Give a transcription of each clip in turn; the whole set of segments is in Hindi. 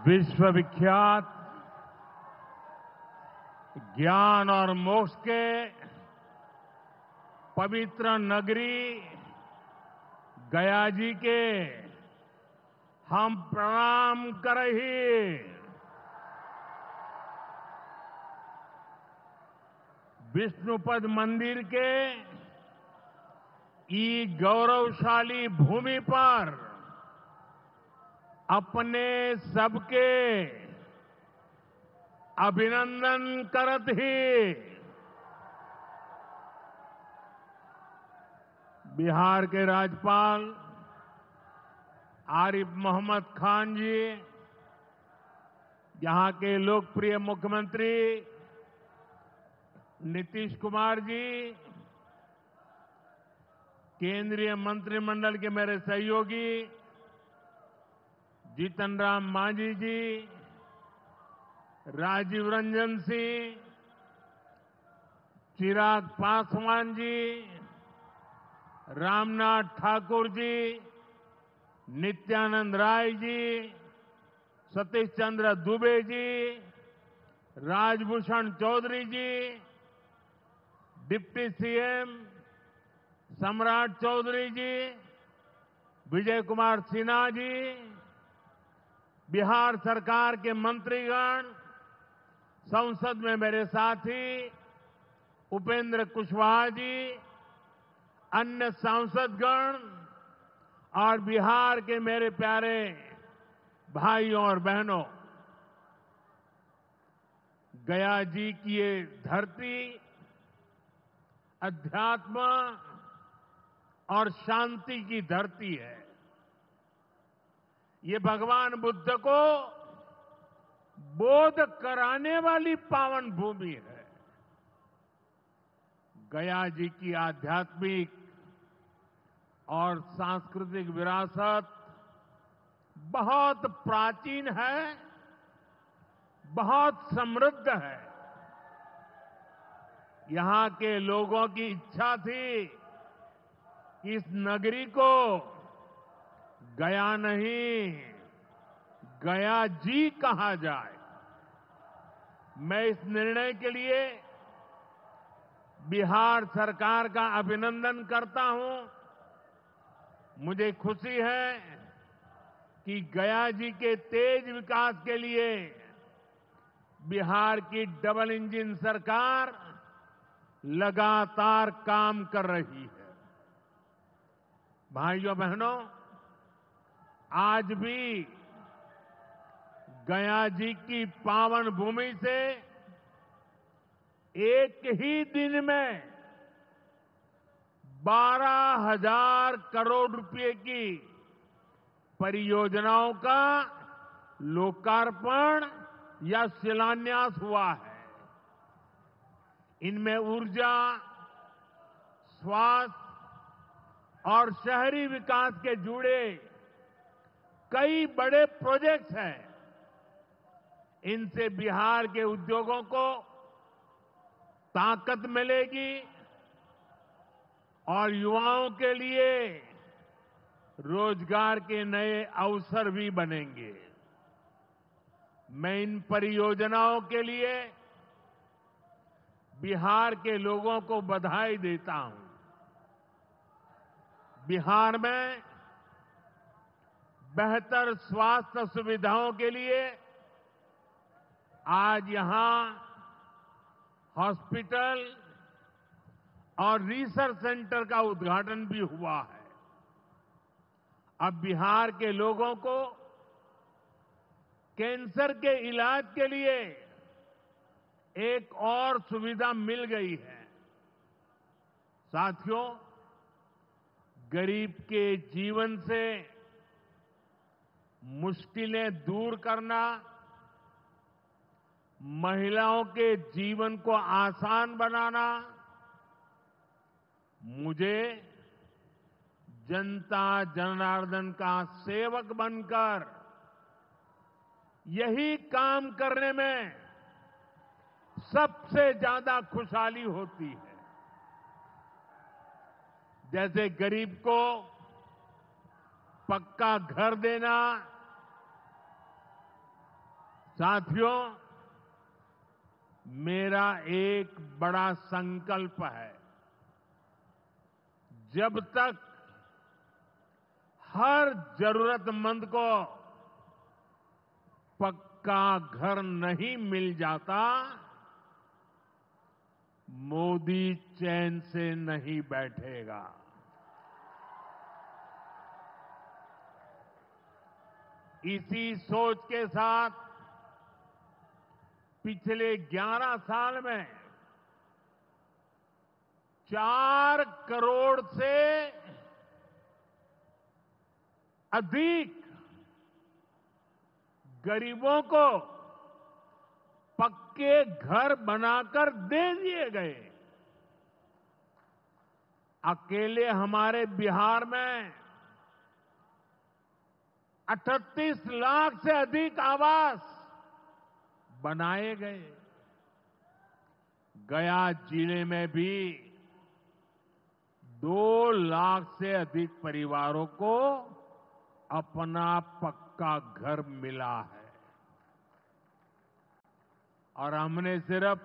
विश्वविख्यात ज्ञान और मोक्ष के पवित्र नगरी गया जी के हम प्रणाम करही। विष्णुपद मंदिर के ई गौरवशाली भूमि पर अपने सबके अभिनंदन करत ही बिहार के राज्यपाल आरिफ मोहम्मद खान जी, यहां के लोकप्रिय मुख्यमंत्री नीतीश कुमार जी, केंद्रीय मंत्रिमंडल के मेरे सहयोगी जीतन राम मांझी जी, राजीव रंजन सिंह, चिराग पासवान जी, रामनाथ ठाकुर जी, नित्यानंद राय जी, सतीश चंद्र दुबे जी, राजभूषण चौधरी जी, डिप्टी सीएम सम्राट चौधरी जी, विजय कुमार सिन्हा जी, बिहार सरकार के मंत्रीगण, संसद में मेरे साथी उपेंद्र कुशवाहा जी, अन्य सांसदगण और बिहार के मेरे प्यारे भाइयों और बहनों, गया जी की ये धरती अध्यात्म और शांति की धरती है। ये भगवान बुद्ध को बोध कराने वाली पावन भूमि है। गया जी की आध्यात्मिक और सांस्कृतिक विरासत बहुत प्राचीन है, बहुत समृद्ध है। यहां के लोगों की इच्छा थी कि इस नगरी को गया नहीं, गया जी कहा जाए। मैं इस निर्णय के लिए बिहार सरकार का अभिनंदन करता हूं। मुझे खुशी है कि गया जी के तेज विकास के लिए बिहार की डबल इंजन सरकार लगातार काम कर रही है। भाइयों बहनों, आज भी गया जी की पावन भूमि से एक ही दिन में 12,000 करोड़ रुपए की परियोजनाओं का लोकार्पण या शिलान्यास हुआ है। इनमें ऊर्जा, स्वास्थ्य और शहरी विकास के जुड़े कई बड़े प्रोजेक्ट्स हैं। इनसे बिहार के उद्योगों को ताकत मिलेगी और युवाओं के लिए रोजगार के नए अवसर भी बनेंगे। मैं इन परियोजनाओं के लिए बिहार के लोगों को बधाई देता हूं। बिहार में बेहतर स्वास्थ्य सुविधाओं के लिए आज यहां हॉस्पिटल और रिसर्च सेंटर का उद्घाटन भी हुआ है। अब बिहार के लोगों को कैंसर के इलाज के लिए एक और सुविधा मिल गई है। साथियों, गरीब के जीवन से मुश्किलें दूर करना, महिलाओं के जीवन को आसान बनाना मुझे जनता जनार्दन का सेवक बनकर यही काम करने में सबसे ज्यादा खुशहाली होती है। जैसे गरीब को पक्का घर देना, साथियों, मेरा एक बड़ा संकल्प है। जब तक हर जरूरतमंद को पक्का घर नहीं मिल जाता, मोदी चैन से नहीं बैठेगा। इसी सोच के साथ पिछले 11 साल में 4 करोड़ से अधिक गरीबों को पक्के घर बनाकर दे दिए गए। अकेले हमारे बिहार में 38 लाख से अधिक आवास बनाए गए। गया जिले में भी 2 लाख से अधिक परिवारों को अपना पक्का घर मिला है। और हमने सिर्फ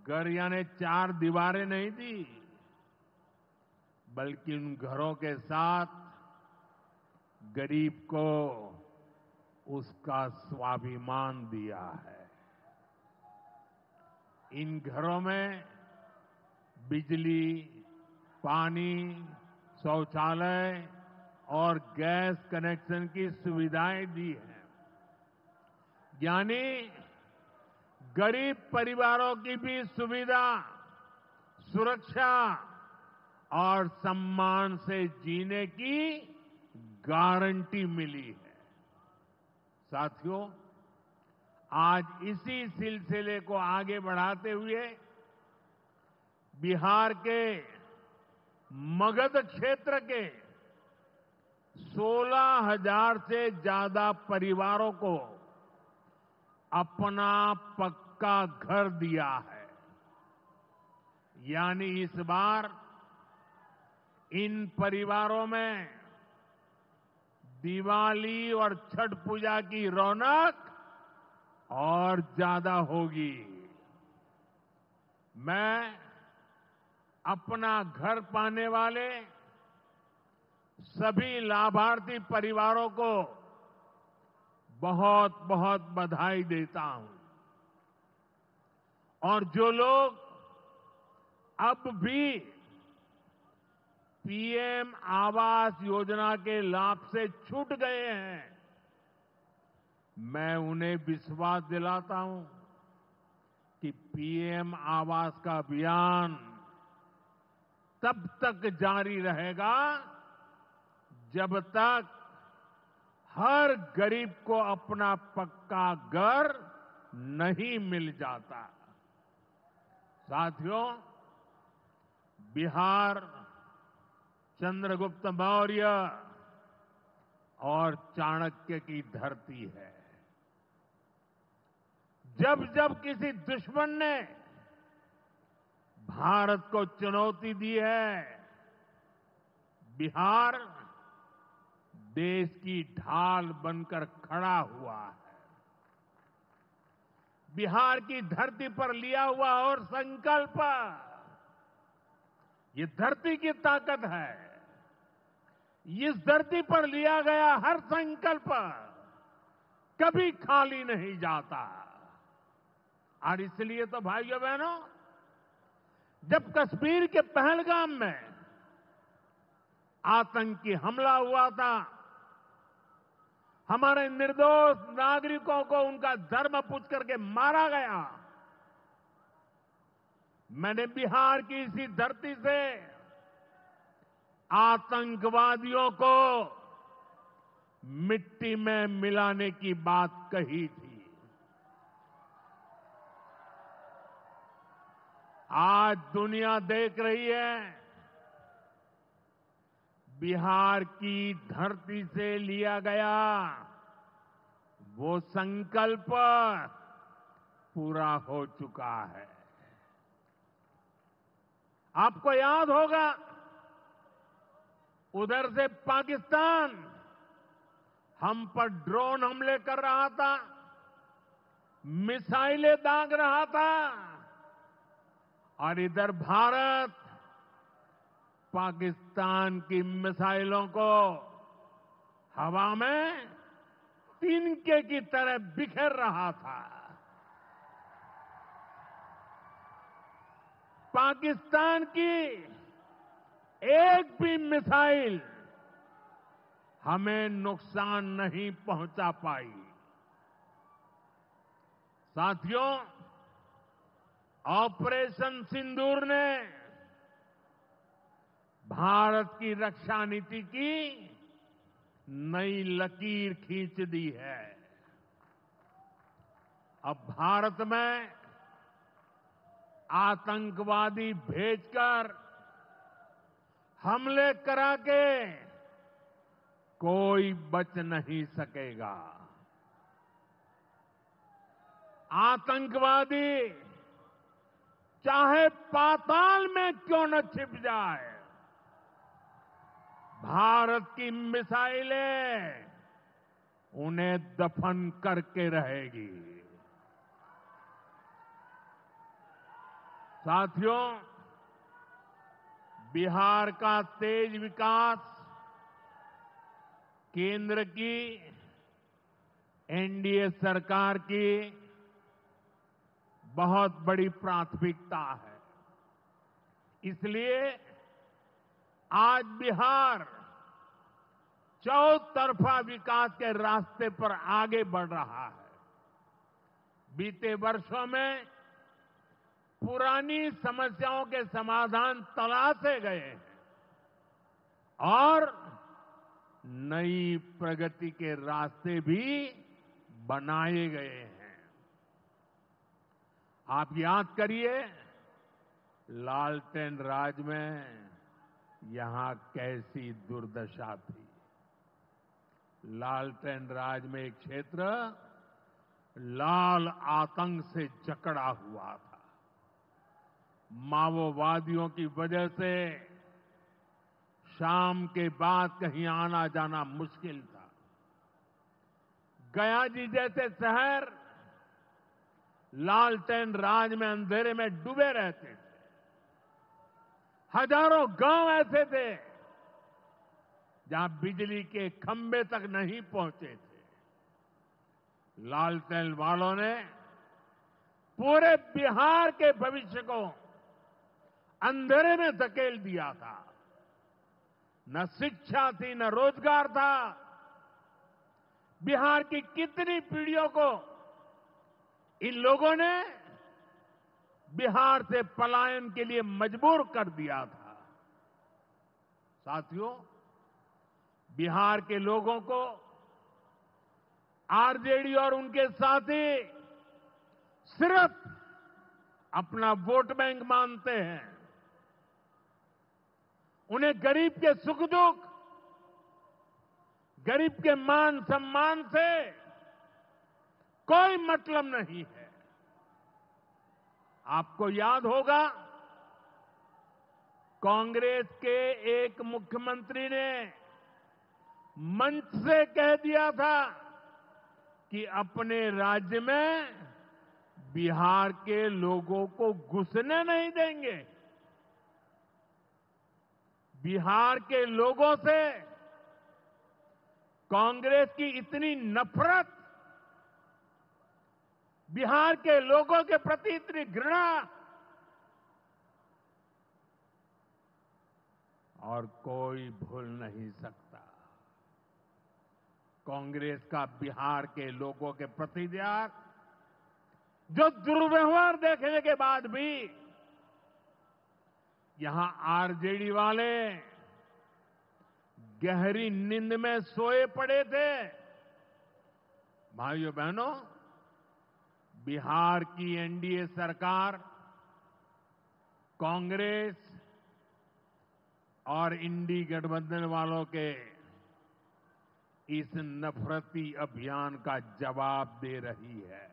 घर यानी 4 दीवारें नहीं दी, बल्कि उन घरों के साथ गरीब को उसका स्वाभिमान दिया है। इन घरों में बिजली, पानी, शौचालय और गैस कनेक्शन की सुविधाएं दी हैं। यानी गरीब परिवारों की भी सुविधा, सुरक्षा और सम्मान से जीने की गारंटी मिली है। साथियों, आज इसी सिलसिले को आगे बढ़ाते हुए बिहार के मगध क्षेत्र के 16,000 से ज्यादा परिवारों को अपना पक्का घर दिया है। यानी इस बार इन परिवारों में दिवाली और छठ पूजा की रौनक और ज्यादा होगी। मैं अपना घर पाने वाले सभी लाभार्थी परिवारों को बहुत बहुत बधाई देता हूं। और जो लोग अब भी पीएम आवास योजना के लाभ से छूट गए हैं, मैं उन्हें विश्वास दिलाता हूं कि पीएम आवास का अभियान तब तक जारी रहेगा जब तक हर गरीब को अपना पक्का घर नहीं मिल जाता। साथियों, बिहार चंद्रगुप्त मौर्य और चाणक्य की धरती है। जब जब किसी दुश्मन ने भारत को चुनौती दी है, बिहार देश की ढाल बनकर खड़ा हुआ है। बिहार की धरती पर लिया हुआ और संकल्प, ये धरती की ताकत है। इस धरती पर लिया गया हर संकल्प कभी खाली नहीं जाता। और इसलिए तो भाइयों बहनों, जब कश्मीर के पहलगाम में आतंकी हमला हुआ था, हमारे निर्दोष नागरिकों को उनका धर्म पूछ करके मारा गया, मैंने बिहार की इसी धरती से आतंकवादियों को मिट्टी में मिलाने की बात कही थी। आज दुनिया देख रही है, बिहार की धरती से लिया गया वो संकल्प पूरा हो चुका है। आपको याद होगा, उधर से पाकिस्तान हम पर ड्रोन हमले कर रहा था, मिसाइलें दाग रहा था और इधर भारत पाकिस्तान की मिसाइलों को हवा में तिनके की तरह बिखेर रहा था। पाकिस्तान की एक भी मिसाइल हमें नुकसान नहीं पहुंचा पाई। साथियों, ऑपरेशन सिंदूर ने भारत की रक्षा नीति की नई लकीर खींच दी है। अब भारत में आतंकवादी भेजकर हमले करा के कोई बच नहीं सकेगा। आतंकवादी चाहे पाताल में क्यों न छिप जाए, भारत की मिसाइलें उन्हें दफन करके रहेगी। साथियों, बिहार का तेज विकास केंद्र की एनडीए सरकार की बहुत बड़ी प्राथमिकता है। इसलिए आज बिहार चौतरफा विकास के रास्ते पर आगे बढ़ रहा है। बीते वर्षों में पुरानी समस्याओं के समाधान तलाशे गए हैं और नई प्रगति के रास्ते भी बनाए गए हैं। आप याद करिए, लालटेन राज में यहां कैसी दुर्दशा थी। लालटेन राज में एक क्षेत्र लाल आतंक से जकड़ा हुआ था। माओवादियों की वजह से शाम के बाद कहीं आना जाना मुश्किल था। गया जी जैसे शहर लालटेन राज में अंधेरे में डूबे रहते थे। हजारों गांव ऐसे थे जहां बिजली के खंभे तक नहीं पहुंचे थे। लालटेन वालों ने पूरे बिहार के भविष्य को अंधेरे में धकेल दिया था। न शिक्षा थी, न रोजगार था। बिहार की कितनी पीढ़ियों को इन लोगों ने बिहार से पलायन के लिए मजबूर कर दिया था। साथियों, बिहार के लोगों को आरजेडी और उनके साथी सिर्फ अपना वोट बैंक मानते हैं। उन्हें गरीब के सुख दुख, गरीब के मान सम्मान से कोई मतलब नहीं है। आपको याद होगा, कांग्रेस के एक मुख्यमंत्री ने मंच से कह दिया था कि अपने राज्य में बिहार के लोगों को घुसने नहीं देंगे। बिहार के लोगों से कांग्रेस की इतनी नफरत, बिहार के लोगों के प्रति इतनी घृणा, और कोई भूल नहीं सकता। कांग्रेस का बिहार के लोगों के प्रति त्याग, जो दुर्व्यवहार देखने के बाद भी यहां आरजेडी वाले गहरी नींद में सोए पड़े थे। भाइयों बहनों, बिहार की एनडीए सरकार कांग्रेस और इंडी गठबंधन वालों के इस नफरती अभियान का जवाब दे रही है।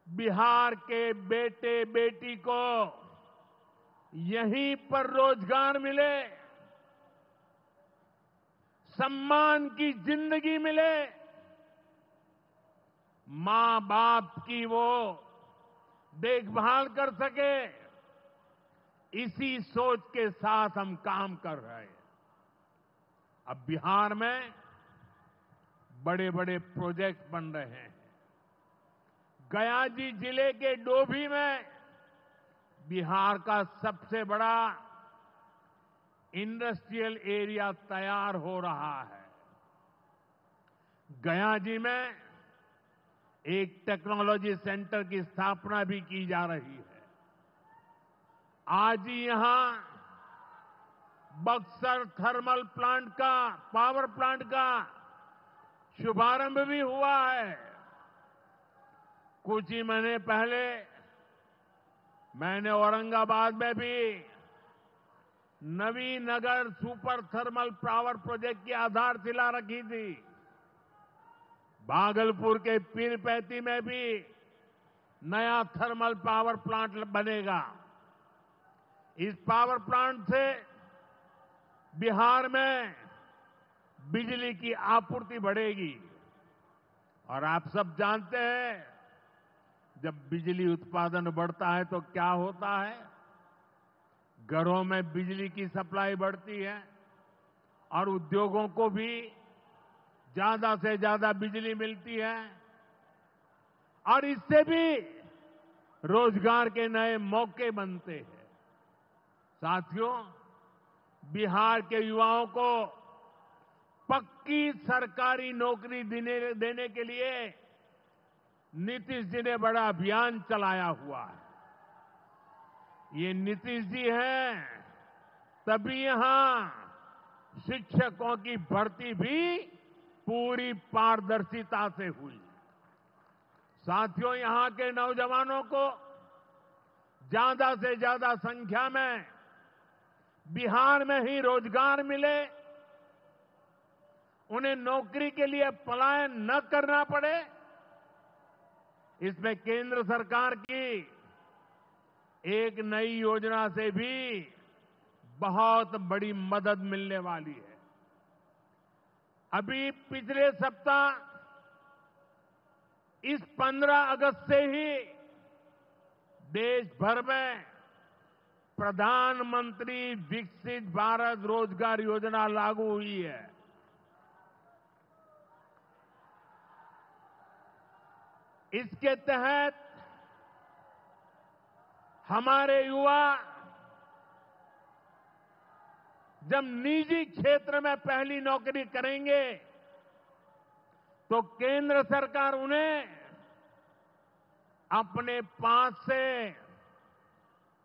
बिहार के बेटे बेटी को यहीं पर रोजगार मिले, सम्मान की जिंदगी मिले, मां बाप की वो देखभाल कर सके, इसी सोच के साथ हम काम कर रहे हैं। अब बिहार में बड़े बड़े प्रोजेक्ट बन रहे हैं। गया जी जिले के डोभी में बिहार का सबसे बड़ा इंडस्ट्रियल एरिया तैयार हो रहा है। गया जी में एक टेक्नोलॉजी सेंटर की स्थापना भी की जा रही है। आज ही यहां बक्सर थर्मल प्लांट का, पावर प्लांट का शुभारंभ भी हुआ है। कुछ ही महीने पहले मैंने औरंगाबाद में भी Navinagar super thermal power project की आधारशिला रखी थी। भागलपुर के पीरपैंती में भी नया थर्मल पावर प्लांट बनेगा। इस पावर प्लांट से बिहार में बिजली की आपूर्ति बढ़ेगी। और आप सब जानते हैं, जब बिजली उत्पादन बढ़ता है तो क्या होता है? घरों में बिजली की सप्लाई बढ़ती है और उद्योगों को भी ज्यादा से ज्यादा बिजली मिलती है और इससे भी रोजगार के नए मौके बनते हैं। साथियों, बिहार के युवाओं को पक्की सरकारी नौकरी देने के लिए नीतीश जी ने बड़ा अभियान चलाया हुआ है। ये नीतीश जी हैं, तभी यहां शिक्षकों की भर्ती भी पूरी पारदर्शिता से हुई। साथियों, यहां के नौजवानों को ज्यादा से ज्यादा संख्या में बिहार में ही रोजगार मिले, उन्हें नौकरी के लिए पलायन न करना पड़े, इसमें केंद्र सरकार की एक नई योजना से भी बहुत बड़ी मदद मिलने वाली है। अभी पिछले सप्ताह इस 15 अगस्त से ही देश भर में प्रधानमंत्री विकसित भारत रोजगार योजना लागू हुई है। इसके तहत हमारे युवा जब निजी क्षेत्र में पहली नौकरी करेंगे तो केंद्र सरकार उन्हें अपने पास से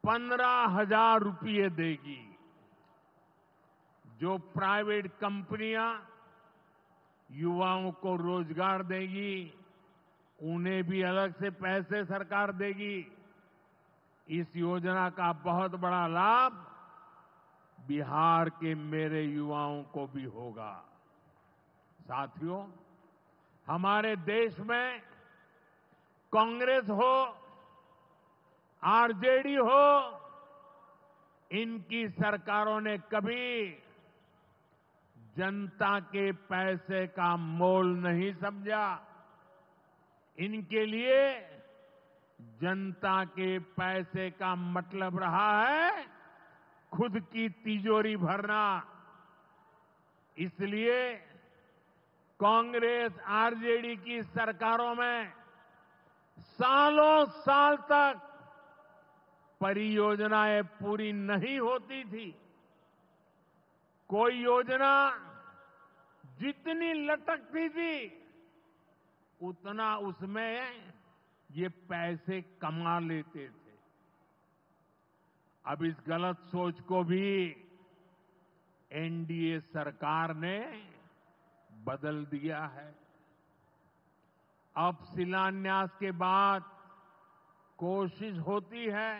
15,000 रुपये देगी। जो प्राइवेट कंपनियां युवाओं को रोजगार देगी, उन्हें भी अलग से पैसे सरकार देगी। इस योजना का बहुत बड़ा लाभ बिहार के मेरे युवाओं को भी होगा। साथियों, हमारे देश में कांग्रेस हो, आरजेडी हो, इनकी सरकारों ने कभी जनता के पैसे का मोल नहीं समझा। इनके लिए जनता के पैसे का मतलब रहा है खुद की तिजोरी भरना। इसलिए कांग्रेस आरजेडी की सरकारों में सालों साल तक परियोजनाएं पूरी नहीं होती थी। कोई योजना जितनी लटकती थी उतना उसमें ये पैसे कमा लेते थे। अब इस गलत सोच को भी एनडीए सरकार ने बदल दिया है। अब शिलान्यास के बाद कोशिश होती है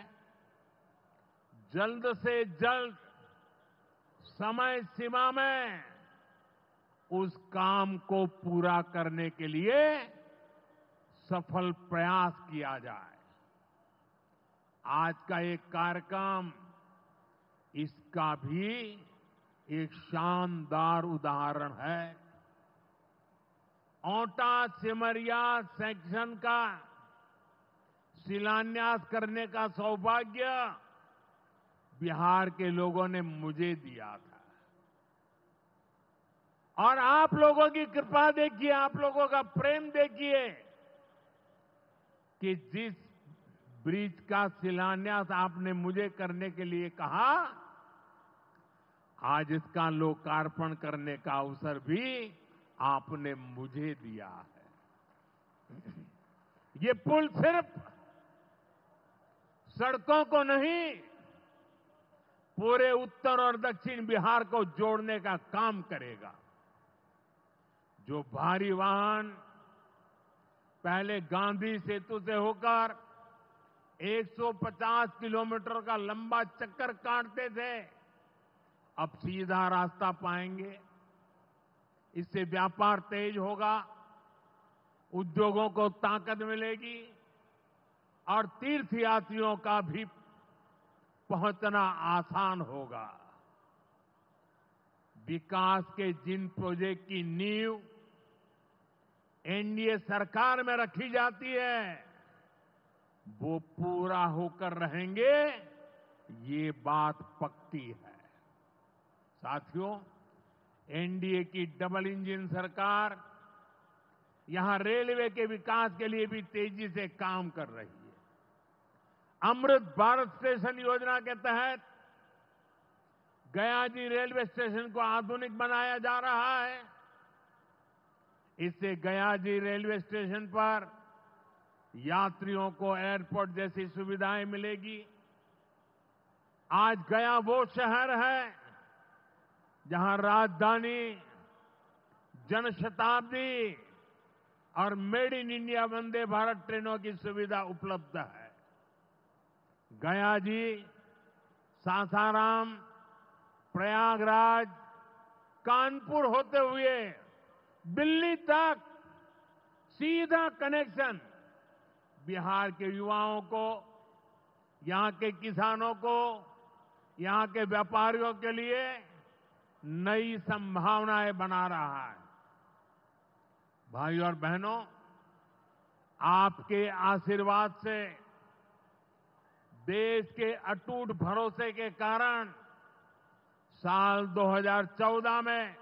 जल्द से जल्द समय सीमा में उस काम को पूरा करने के लिए सफल प्रयास किया जाए। आज का एक कार्यक्रम इसका भी एक शानदार उदाहरण है। औंटा सिमरिया सेक्शन का शिलान्यास करने का सौभाग्य बिहार के लोगों ने मुझे दिया था। और आप लोगों की कृपा देखिए, आप लोगों का प्रेम देखिए कि जिस ब्रिज का शिलान्यास आपने मुझे करने के लिए कहा, आज इसका लोकार्पण करने का अवसर भी आपने मुझे दिया है। ये पुल सिर्फ सड़कों को नहीं, पूरे उत्तर और दक्षिण बिहार को जोड़ने का काम करेगा। जो भारी वाहन पहले गांधी सेतु से होकर 150 किलोमीटर का लंबा चक्कर काटते थे, अब सीधा रास्ता पाएंगे। इससे व्यापार तेज होगा, उद्योगों को ताकत मिलेगी और तीर्थयात्रियों का भी पहुंचना आसान होगा। विकास के जिन प्रोजेक्ट की नींव एनडीए सरकार में रखी जाती है, वो पूरा होकर रहेंगे, ये बात पक्की है। साथियों, एनडीए की डबल इंजन सरकार यहां रेलवे के विकास के लिए भी तेजी से काम कर रही है। अमृत भारत स्टेशन योजना के तहत गयाजी रेलवे स्टेशन को आधुनिक बनाया जा रहा है। इससे गयाजी रेलवे स्टेशन पर यात्रियों को एयरपोर्ट जैसी सुविधाएं मिलेगी। आज गया वो शहर है जहां राजधानी, जनशताब्दी और made in India Vande Bharat ट्रेनों की सुविधा उपलब्ध है। गया जी, सासाराम, प्रयागराज, कानपुर होते हुए दिल्ली तक सीधा कनेक्शन बिहार के युवाओं को, यहां के किसानों को, यहां के व्यापारियों के लिए नई संभावनाएं बना रहा है। भाइयों और बहनों, आपके आशीर्वाद से, देश के अटूट भरोसे के कारण साल 2014 में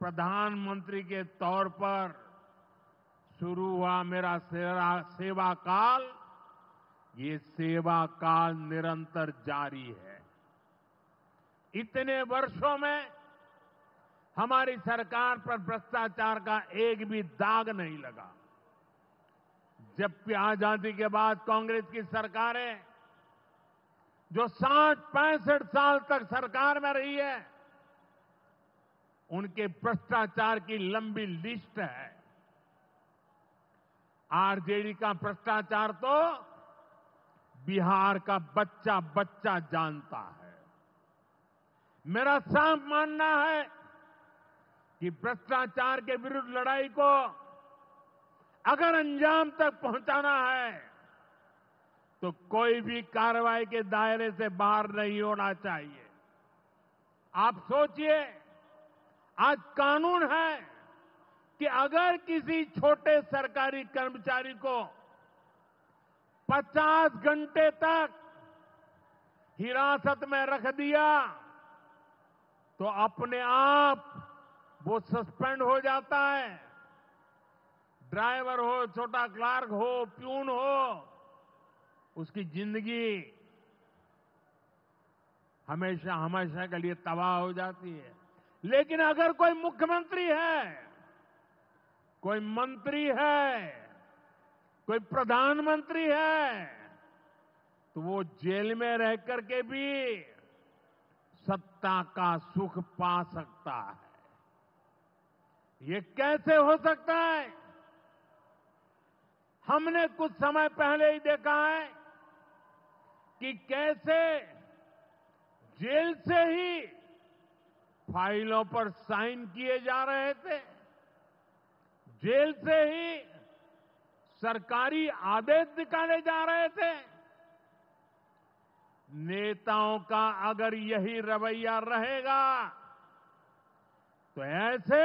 प्रधानमंत्री के तौर पर शुरू हुआ मेरा सेवा काल, ये सेवा काल निरंतर जारी है। इतने वर्षों में हमारी सरकार पर भ्रष्टाचार का एक भी दाग नहीं लगा। जबकि आजादी के बाद कांग्रेस की सरकारें जो 60-65 साल तक सरकार में रही है, उनके भ्रष्टाचार की लंबी लिस्ट है। आरजेडी का भ्रष्टाचार तो बिहार का बच्चा बच्चा जानता है। मेरा साफ मानना है कि भ्रष्टाचार के विरुद्ध लड़ाई को अगर अंजाम तक पहुंचाना है तो कोई भी कार्रवाई के दायरे से बाहर नहीं होना चाहिए। आप सोचिए, आज कानून है कि अगर किसी छोटे सरकारी कर्मचारी को 50 घंटे तक हिरासत में रख दिया तो अपने आप वो सस्पेंड हो जाता है। ड्राइवर हो, छोटा क्लार्क हो, प्यून हो, उसकी जिंदगी हमेशा हमेशा के लिए तबाह हो जाती है। लेकिन अगर कोई मुख्यमंत्री है, कोई मंत्री है, कोई प्रधानमंत्री है, तो वो जेल में रह करके भी सत्ता का सुख पा सकता है। ये कैसे हो सकता है? हमने कुछ समय पहले ही देखा है कि कैसे जेल से ही फाइलों पर साइन किए जा रहे थे, जेल से ही सरकारी आदेश निकाले जा रहे थे। नेताओं का अगर यही रवैया रहेगा तो ऐसे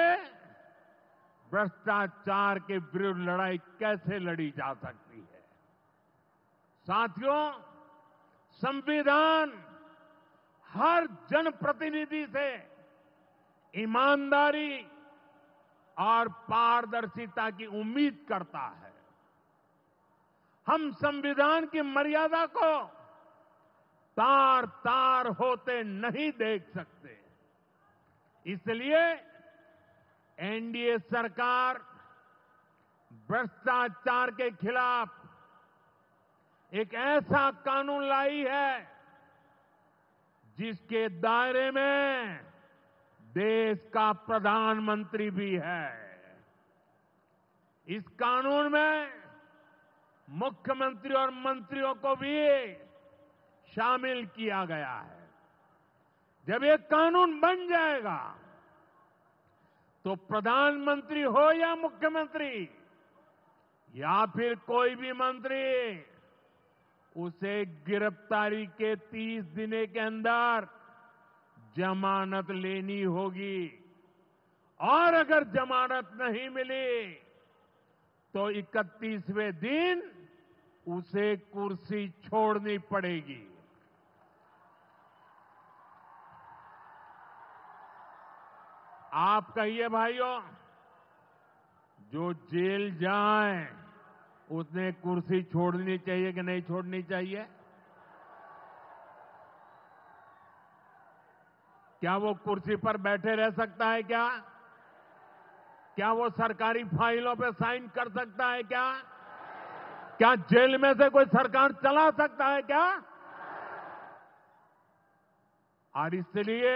भ्रष्टाचार के विरुद्ध लड़ाई कैसे लड़ी जा सकती है। साथियों, संविधान हर जनप्रतिनिधि से ईमानदारी और पारदर्शिता की उम्मीद करता है। हम संविधान की मर्यादा को तार तार होते नहीं देख सकते। इसलिए एनडीए सरकार भ्रष्टाचार के खिलाफ एक ऐसा कानून लाई है जिसके दायरे में देश का प्रधानमंत्री भी है। इस कानून में मुख्यमंत्री और मंत्रियों को भी शामिल किया गया है। जब ये कानून बन जाएगा तो प्रधानमंत्री हो या मुख्यमंत्री या फिर कोई भी मंत्री, उसे गिरफ्तारी के 30 दिन के अंदर जमानत लेनी होगी और अगर जमानत नहीं मिली तो 31वें दिन उसे कुर्सी छोड़नी पड़ेगी। आप कहिए भाइयों, जो जेल जाए उसने कुर्सी छोड़नी चाहिए कि नहीं छोड़नी चाहिए? क्या वो कुर्सी पर बैठे रह सकता है क्या? क्या वो सरकारी फाइलों पे साइन कर सकता है क्या? क्या जेल में से कोई सरकार चला सकता है क्या? और इसलिए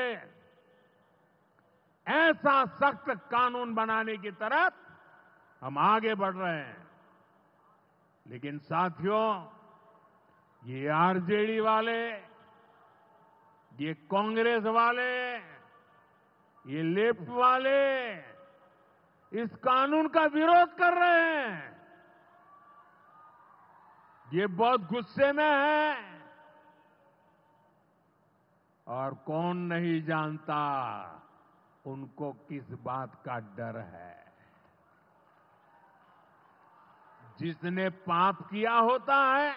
ऐसा सख्त कानून बनाने की तरफ हम आगे बढ़ रहे हैं। लेकिन साथियों, ये आरजेडी वाले, ये कांग्रेस वाले, ये लेफ्ट वाले इस कानून का विरोध कर रहे हैं। ये बहुत गुस्से में है और कौन नहीं जानता उनको किस बात का डर है। जिसने पाप किया होता है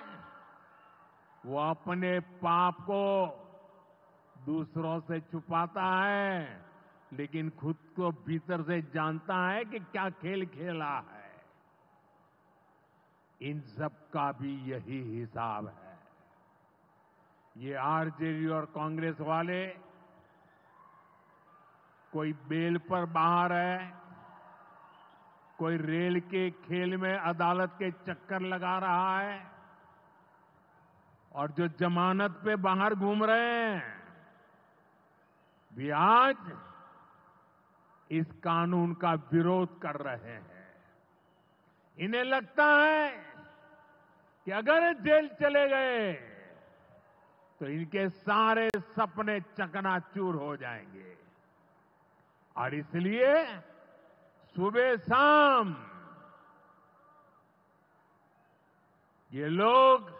वो अपने पाप को दूसरों से छुपाता है, लेकिन खुद को भीतर से जानता है कि क्या खेल खेला है। इन सब का भी यही हिसाब है। ये आरजेडी और कांग्रेस वाले कोई बेल पर बाहर है, कोई रेल के खेल में अदालत के चक्कर लगा रहा है और जो जमानत पे बाहर घूम रहे हैं भी आज इस कानून का विरोध कर रहे हैं। इन्हें लगता है कि अगर जेल चले गए तो इनके सारे सपने चकनाचूर हो जाएंगे और इसलिए सुबह शाम ये लोग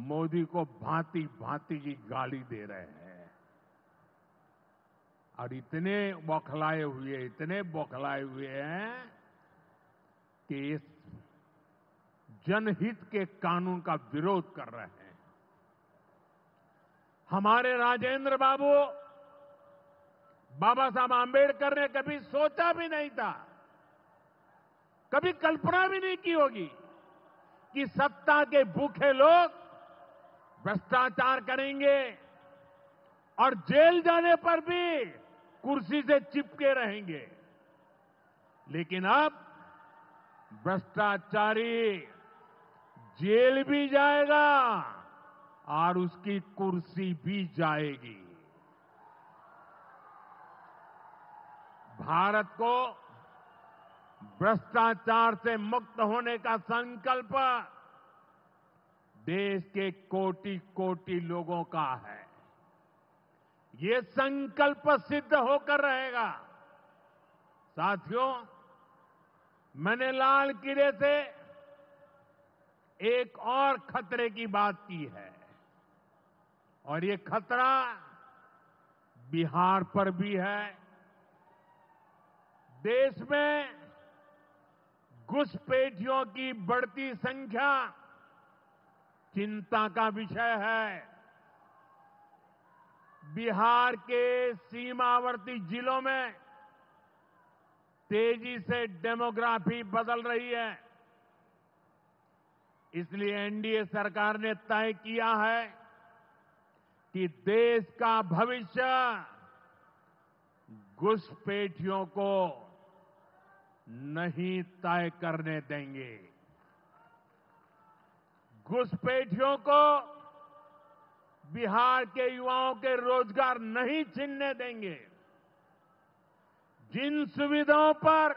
मोदी को भांति भांति की गाली दे रहे हैं और इतने बौखलाए हुए हैं कि इस जनहित के कानून का विरोध कर रहे हैं। हमारे राजेंद्र बाबू बाबा साहब आंबेडकर ने कभी सोचा भी नहीं था, कभी कल्पना भी नहीं की होगी कि सत्ता के भूखे लोग भ्रष्टाचार करेंगे और जेल जाने पर भी कुर्सी से चिपके रहेंगे। लेकिन अब भ्रष्टाचारी जेल भी जाएगा और उसकी कुर्सी भी जाएगी। भारत को भ्रष्टाचार से मुक्त होने का संकल्प देश के कोटि कोटि लोगों का है। ये संकल्प सिद्ध होकर रहेगा। साथियों, मैंने लाल किले से एक और खतरे की बात की है और ये खतरा बिहार पर भी है, देश में घुसपैठियों की बढ़ती संख्या चिंता का विषय है। बिहार के सीमावर्ती जिलों में तेजी से डेमोग्राफी बदल रही है। इसलिए एनडीए सरकार ने तय किया है कि देश का भविष्य घुसपैठियों को नहीं तय करने देंगे। घुसपैठियों को बिहार के युवाओं के रोजगार नहीं छीनने देंगे। जिन सुविधाओं पर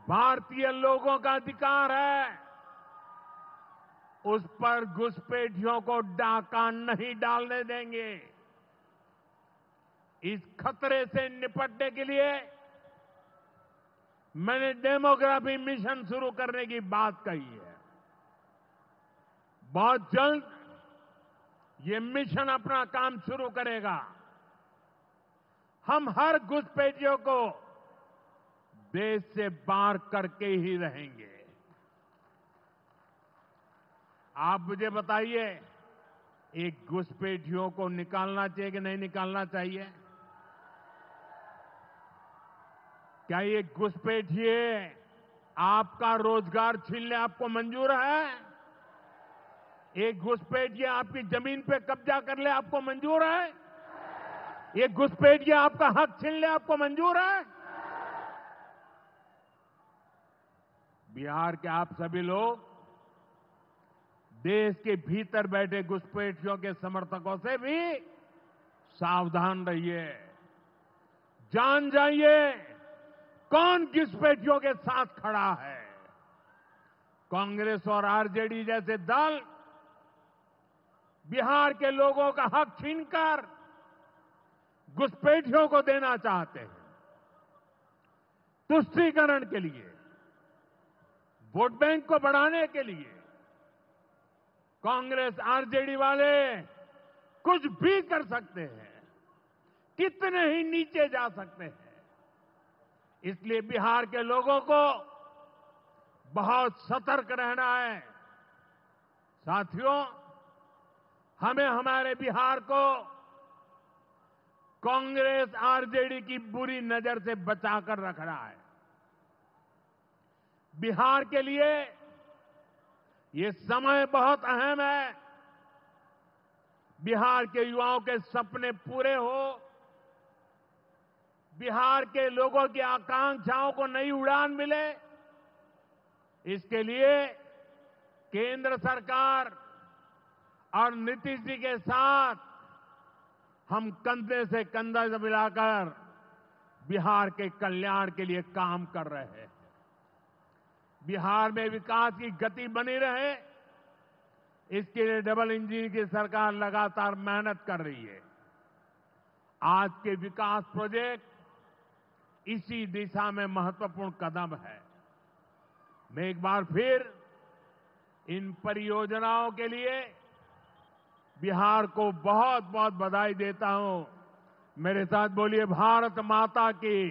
भारतीय लोगों का अधिकार है, उस पर घुसपैठियों को डाका नहीं डालने देंगे। इस खतरे से निपटने के लिए मैंने डेमोग्राफी मिशन शुरू करने की बात कही है। बहुत जल्द ये मिशन अपना काम शुरू करेगा। हम हर घुसपैठियों को देश से बाहर करके ही रहेंगे। आप मुझे बताइए, एक घुसपैठियों को निकालना चाहिए कि नहीं निकालना चाहिए? क्या ये घुसपैठिए आपका रोजगार छीनने आपको मंजूर है? एक घुसपैठिए आपकी जमीन पे कब्जा कर ले आपको मंजूर है? एक घुसपैठिए आपका हक छीन ले आपको मंजूर है? बिहार के आप सभी लोग देश के भीतर बैठे घुसपैठियों के समर्थकों से भी सावधान रहिए। जान जाइए कौन घुसपैठियों के साथ खड़ा है। कांग्रेस और आरजेडी जैसे दल बिहार के लोगों का हक छीनकर घुसपैठियों को देना चाहते हैं। तुष्टीकरण के लिए, वोट बैंक को बढ़ाने के लिए कांग्रेस आरजेडी वाले कुछ भी कर सकते हैं, कितने ही नीचे जा सकते हैं। इसलिए बिहार के लोगों को बहुत सतर्क रहना है। साथियों, हमें हमारे बिहार को कांग्रेस आरजेडी की बुरी नजर से बचाकर रखना है। बिहार के लिए ये समय बहुत अहम है। बिहार के युवाओं के सपने पूरे हो, बिहार के लोगों की आकांक्षाओं को नई उड़ान मिले, इसके लिए केंद्र सरकार और नीतीश जी के साथ हम कंधे से कंधा मिलाकर बिहार के कल्याण के लिए काम कर रहे हैं। बिहार में विकास की गति बनी रहे, इसके लिए डबल इंजन की सरकार लगातार मेहनत कर रही है। आज के विकास प्रोजेक्ट इसी दिशा में महत्वपूर्ण कदम है। मैं एक बार फिर इन परियोजनाओं के लिए बिहार को बहुत बहुत बधाई देता हूं। मेरे साथ बोलिए, भारत माता की।